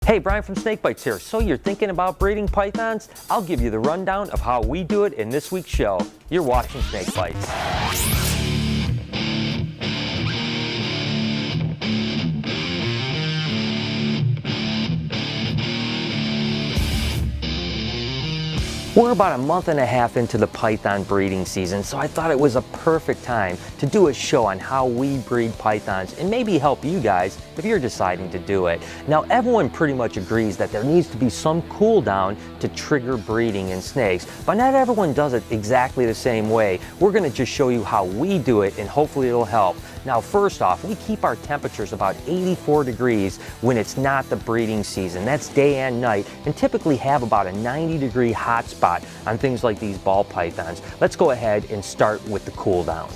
Hey, Brian from SnakeBytes here. So you're thinking about breeding pythons? I'll give you the rundown of how we do it in this week's show. You're watching SnakeBytes. We're about a month and a half into the python breeding season, so I thought it was a perfect time to do a show on how we breed pythons and maybe help you guys if you're deciding to do it. Now, everyone pretty much agrees that there needs to be some cool down to trigger breeding in snakes, but not everyone does it exactly the same way. We're going to just show you how we do it and hopefully it'll help. Now, first off, we keep our temperatures about 84 degrees when it's not the breeding season. That's day and night, and typically have about a 90-degree hot spot on things like these ball pythons. Let's go ahead and start with the cool down.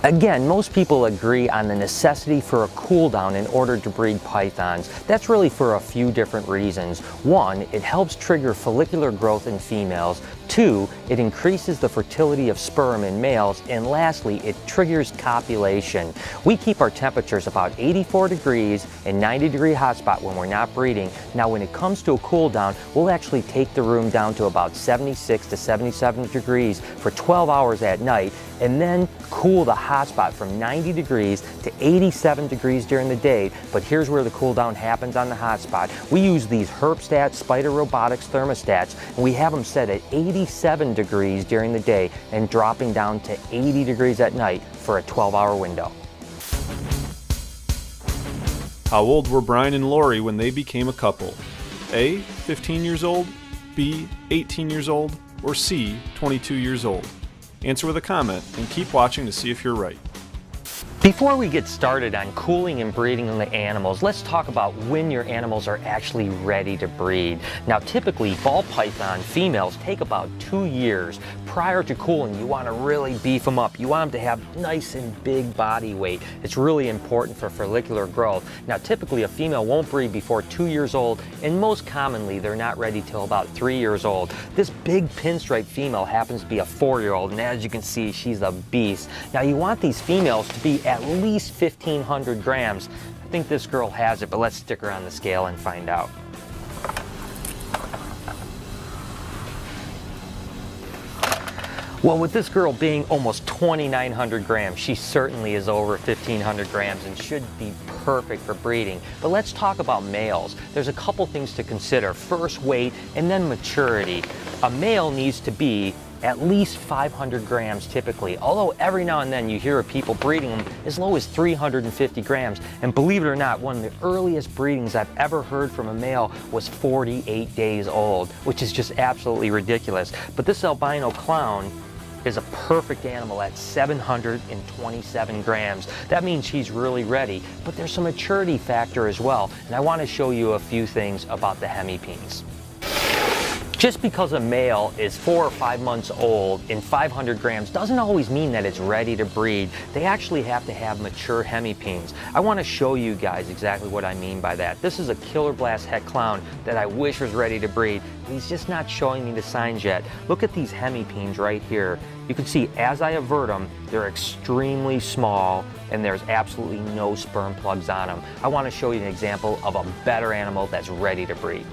Again, most people agree on the necessity for a cool down in order to breed pythons. That's really for a few different reasons. One, it helps trigger follicular growth in females. Two, it increases the fertility of sperm in males. And lastly, it triggers copulation. We keep our temperatures about 84 degrees and 90-degree hotspot when we're not breeding. Now, when it comes to a cool down, we'll actually take the room down to about 76 to 77 degrees for 12 hours at night, and then cool the hotspot from 90 degrees to 87 degrees during the day. But here's where the cool down happens on the hotspot. We use these Herpstat Spider Robotics thermostats, and we have them set at 87 degrees during the day and dropping down to 80 degrees at night for a 12-hour window. How old were Brian and Lori when they became a couple? A, 15 years old, B, 18 years old, or C, 22 years old? Answer with a comment and keep watching to see if you're right. Before we get started on cooling and breeding the animals, let's talk about when your animals are actually ready to breed. Now, typically, ball python females take about 2 years. Prior to cooling, you want to really beef them up. You want them to have nice and big body weight. It's really important for follicular growth. Now, typically, a female won't breed before 2 years old, and most commonly, they're not ready till about 3 years old. This big pinstripe female happens to be a 4-year-old, and as you can see, she's a beast. Now, you want these females to be at least 1,500 grams. I think this girl has it, but let's stick her on the scale and find out. Well, with this girl being almost 2,900 grams, she certainly is over 1,500 grams and should be perfect for breeding. But let's talk about males. There's a couple things to consider. First, weight, and then maturity. A male needs to be at least 500 grams typically, although every now and then you hear of people breeding them as low as 350 grams. And believe it or not, one of the earliest breedings I've ever heard from a male was 48 days old, which is just absolutely ridiculous. But this albino clown is a perfect animal at 727 grams. That means she's really ready, but there's some maturity factor as well. And I want to show you a few things about the hemipenes. Just because a male is 4 or 5 months old and 500 grams doesn't always mean that it's ready to breed. They actually have to have mature hemipenes. I want to show you guys exactly what I mean by that. This is a Killer Blast Het clown that I wish was ready to breed. He's just not showing me the signs yet. Look at these hemipenes right here. You can see as I avert them, they're extremely small and there's absolutely no sperm plugs on them. I want to show you an example of a better animal that's ready to breed.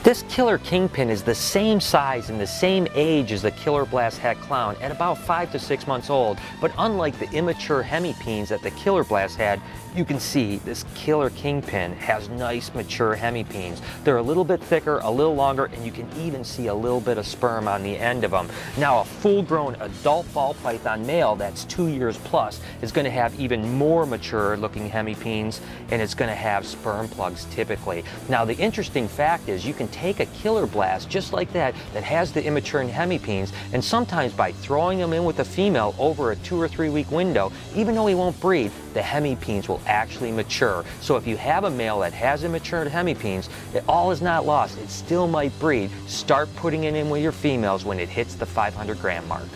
This killer kingpin is the same size and the same age as the Killer Blast Het clown at about 5 to 6 months old, but unlike the immature hemipenes that the Killer Blast had, you can see this killer kingpin has nice mature hemipenes. They're a little bit thicker, a little longer, and you can even see a little bit of sperm on the end of them. Now, a full-grown adult ball python male that's 2 years plus is going to have even more mature looking hemipenes, and it's going to have sperm plugs typically. Now, the interesting fact is you can take a Killer Blast just like that has the immature hemipenes, and sometimes by throwing them in with a female over a 2 or 3 week window, even though he won't breed, the hemipenes will actually mature. So if you have a male that has immature hemipenes, all is not lost. It still might breed. Start putting it in with your females when it hits the 500 gram mark.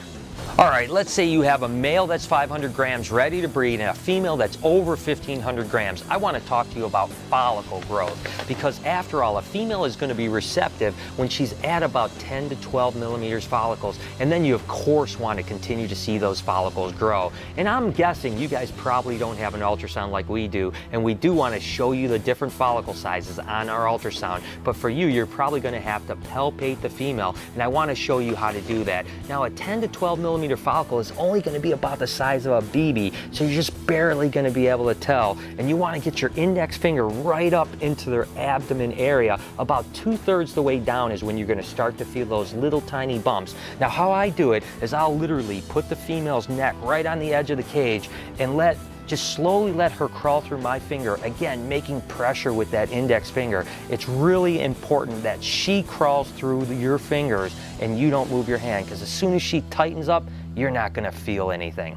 All right, let's say you have a male that's 500 grams ready to breed and a female that's over 1,500 grams. I want to talk to you about follicle growth because after all, a female is going to be receptive when she's at about 10 to 12 millimeters follicles. And then you, of course, want to continue to see those follicles grow. And I'm guessing you guys probably don't have an ultrasound like we do. And we do want to show you the different follicle sizes on our ultrasound. But for you, you're probably going to have to palpate the female. And I want to show you how to do that. Now, a 10 to 12 millimeter follicle is only going to be about the size of a BB, so you're just barely going to be able to tell. And you want to get your index finger right up into their abdomen area. About 2/3 the way down is when you're going to start to feel those little tiny bumps. Now, how I do it is I'll literally put the female's neck right on the edge of the cage and just slowly let her crawl through my finger, again, making pressure with that index finger. It's really important that she crawls through your fingers and you don't move your hand, because as soon as she tightens up, you're not gonna feel anything.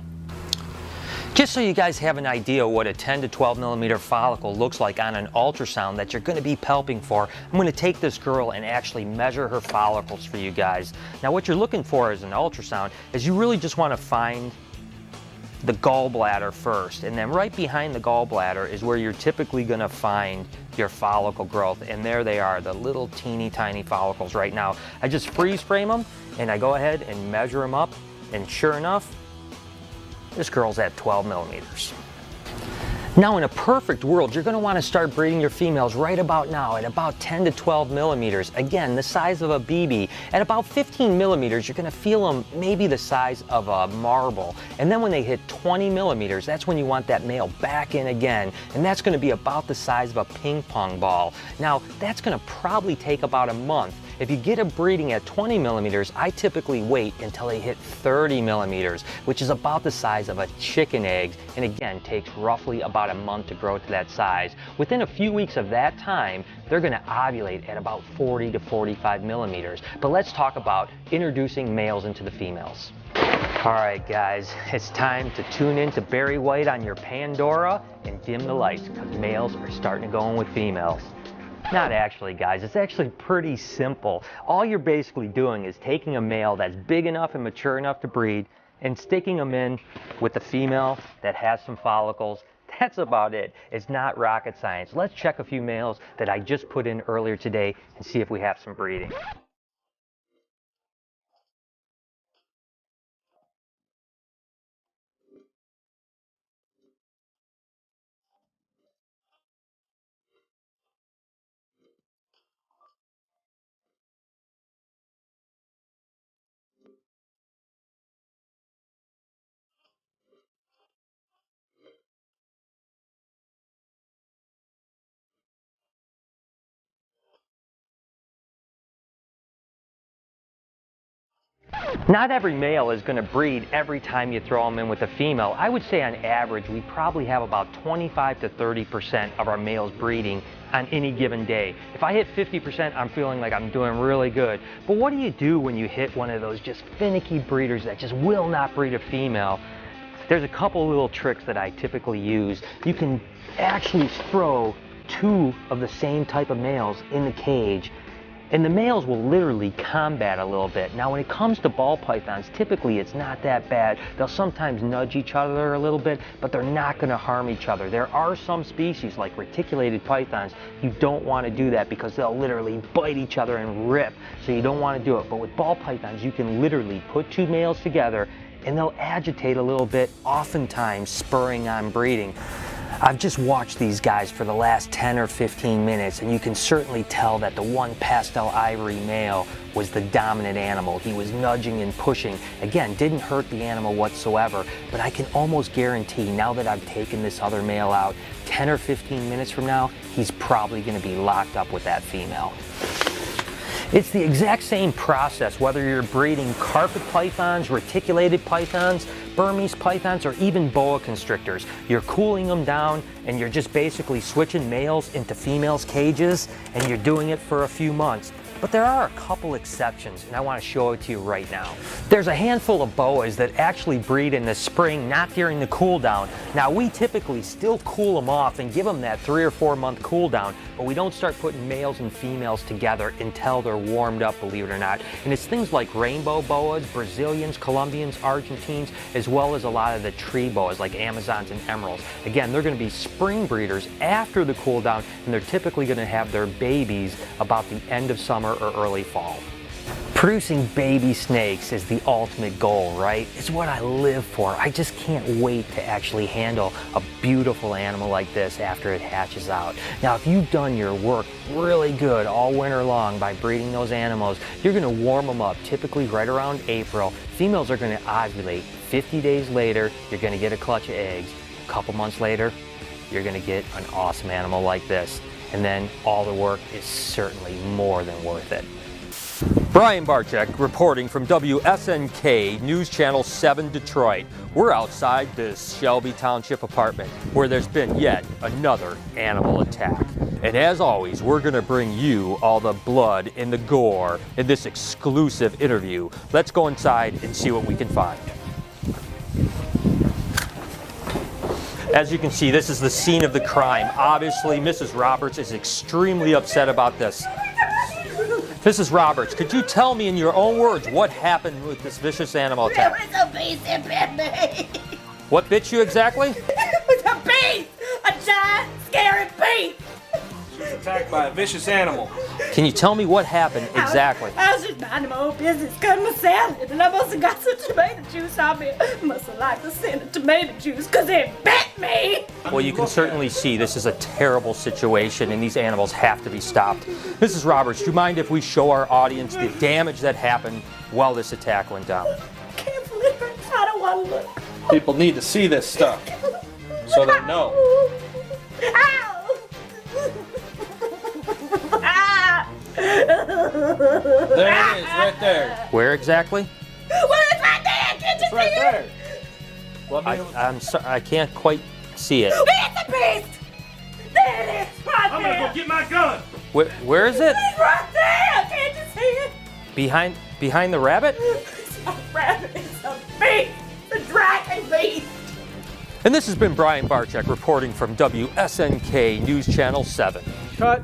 Just so you guys have an idea what a 10 to 12 millimeter follicle looks like on an ultrasound that you're going to be palping for, I'm going to take this girl and actually measure her follicles for you guys. Now, what you're looking for as an ultrasound is you really just want to find the gallbladder first, and then right behind the gallbladder is where you're typically going to find your follicle growth, and there they are, the little teeny tiny follicles right now. I just freeze frame them and I go ahead and measure them up, and sure enough, this girl's at 12 millimeters. Now, in a perfect world, you're going to want to start breeding your females right about now at about 10 to 12 millimeters. Again, the size of a BB. At about 15 millimeters, you're going to feel them maybe the size of a marble. And then when they hit 20 millimeters, that's when you want that male back in again. And that's going to be about the size of a ping pong ball. Now, that's going to probably take about a month. If you get a breeding at 20 millimeters, I typically wait until they hit 30 millimeters, which is about the size of a chicken egg, and again, takes roughly about a month to grow to that size. Within a few weeks of that time, they're going to ovulate at about 40 to 45 millimeters. But let's talk about introducing males into the females. All right, guys, it's time to tune in to Barry White on your Pandora and dim the lights, because males are starting to go in with females. Not actually, guys. It's actually pretty simple. All you're basically doing is taking a male that's big enough and mature enough to breed and sticking them in with the female that has some follicles. That's about it. It's not rocket science. Let's check a few males that I just put in earlier today and see if we have some breeding. Not every male is going to breed every time you throw them in with a female. I would say on average we probably have about 25 to 30% of our males breeding on any given day. If I hit 50%, I'm feeling like I'm doing really good. But what do you do when you hit one of those just finicky breeders that just will not breed a female? There's a couple little tricks that I typically use. You can actually throw two of the same type of males in the cage, and the males will literally combat a little bit. Now, when it comes to ball pythons, typically it's not that bad. They'll sometimes nudge each other a little bit, but they're not going to harm each other. There are some species, like reticulated pythons, you don't want to do that because they'll literally bite each other and rip, so you don't want to do it. But with ball pythons, you can literally put two males together and they'll agitate a little bit, oftentimes spurring on breeding. I've just watched these guys for the last 10 or 15 minutes, and you can certainly tell that the one pastel ivory male was the dominant animal. He was nudging and pushing. Again, didn't hurt the animal whatsoever, but I can almost guarantee now that I've taken this other male out, 10 or 15 minutes from now, he's probably going to be locked up with that female. It's the exact same process whether you're breeding carpet pythons, reticulated pythons, Burmese pythons, or even boa constrictors. You're cooling them down and you're just basically switching males into females' cages, and you're doing it for a few months. But there are a couple exceptions, and I want to show it to you right now. There's a handful of boas that actually breed in the spring, not during the cool down. Now, we typically still cool them off and give them that 3 or 4 month cool down, but we don't start putting males and females together until they're warmed up, believe it or not. And it's things like rainbow boas, Brazilians, Colombians, Argentines, as well as a lot of the tree boas like Amazons and emeralds. Again, they're going to be spring breeders after the cool down, and they're typically going to have their babies about the end of summer or early fall. Producing baby snakes is the ultimate goal, right? It's what I live for. I just can't wait to actually handle a beautiful animal like this after it hatches out. Now, if you've done your work really good all winter long by breeding those animals, you're going to warm them up typically right around April. Females are going to ovulate. 50 days later, you're going to get a clutch of eggs. A couple months later, you're going to get an awesome animal like this. And then all the work is certainly more than worth it. Brian Barczyk reporting from WSNK News Channel 7 Detroit. We're outside this Shelby Township apartment where there's been yet another animal attack. And as always, we're going to bring you all the blood and the gore in this exclusive interview. Let's go inside and see what we can find. As you can see, this is the scene of the crime. Obviously, Mrs. Roberts is extremely upset about this. Mrs. Roberts, could you tell me in your own words what happened with this vicious animal attack? There was a beast that bit me. What bit you exactly? It was a beast! A giant, scary beast! She was attacked by a vicious animal. Can you tell me what happened exactly? I was just minding my own business, cutting my salad, and I must have got some tomato juice on me. Must have liked the scent of tomato juice, because it bit me! Well, you can certainly see this is a terrible situation, and these animals have to be stopped. Mrs. Roberts, do you mind if we show our audience the damage that happened while this attack went down? I can't believe it. I don't want to look. People need to see this stuff so they know. Ow! Ah! There it is, right there. Where exactly? Well, it's right there! Can't you It's right see there. it? Well, I'm sorry, I can't quite see it. It's a beast! There it is! Right I'm there! gonna go get my gun. Where is it? It's right there! Can't you see it? Behind the rabbit? It's a rabbit, it's a beast! It's a dragon beast! And this has been Brian Barczyk reporting from WSNK News Channel 7. Cut.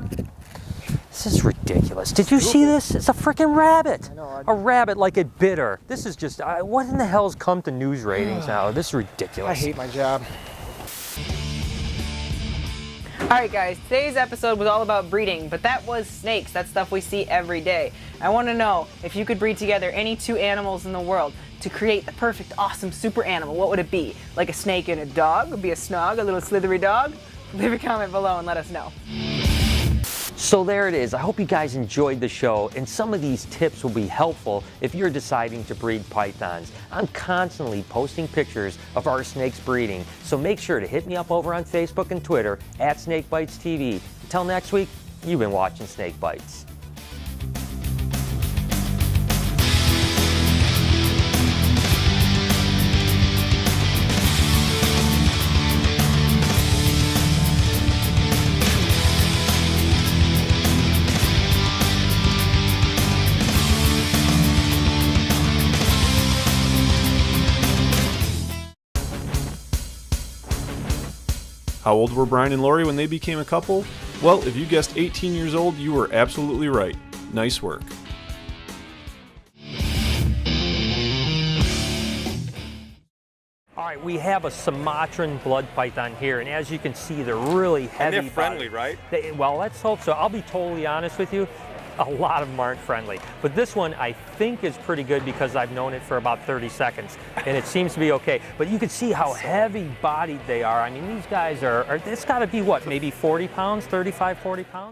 This is ridiculous. Did you see this? It's a freaking rabbit. A rabbit like it bit her. This is just, what in the hell's come to news ratings now? This is ridiculous. I hate my job. Alright guys, today's episode was all about breeding, but that was snakes. That's stuff we see every day. I want to know, if you could breed together any two animals in the world to create the perfect, awesome, super animal, what would it be? Like a snake and a dog? Would it be a snog, a little slithery dog? Leave a comment below and let us know. So there it is. I hope you guys enjoyed the show, and some of these tips will be helpful if you're deciding to breed pythons. I'm constantly posting pictures of our snakes breeding, so make sure to hit me up over on Facebook and Twitter at SnakeBytesTV. Until next week, you've been watching Snake Bites. How old were Brian and Lori when they became a couple? Well, if you guessed 18 years old, you were absolutely right. Nice work. All right, we have a Sumatran blood python here, and as you can see, they're really heavy. And they're friendly, right? Well, let's hope so. I'll be totally honest with you. A lot of them aren't friendly. But this one I think is pretty good because I've known it for about 30 seconds and it seems to be okay. But you can see how heavy bodied they are. I mean, these guys are it's got to be what, maybe 40 pounds, 35, 40 pounds?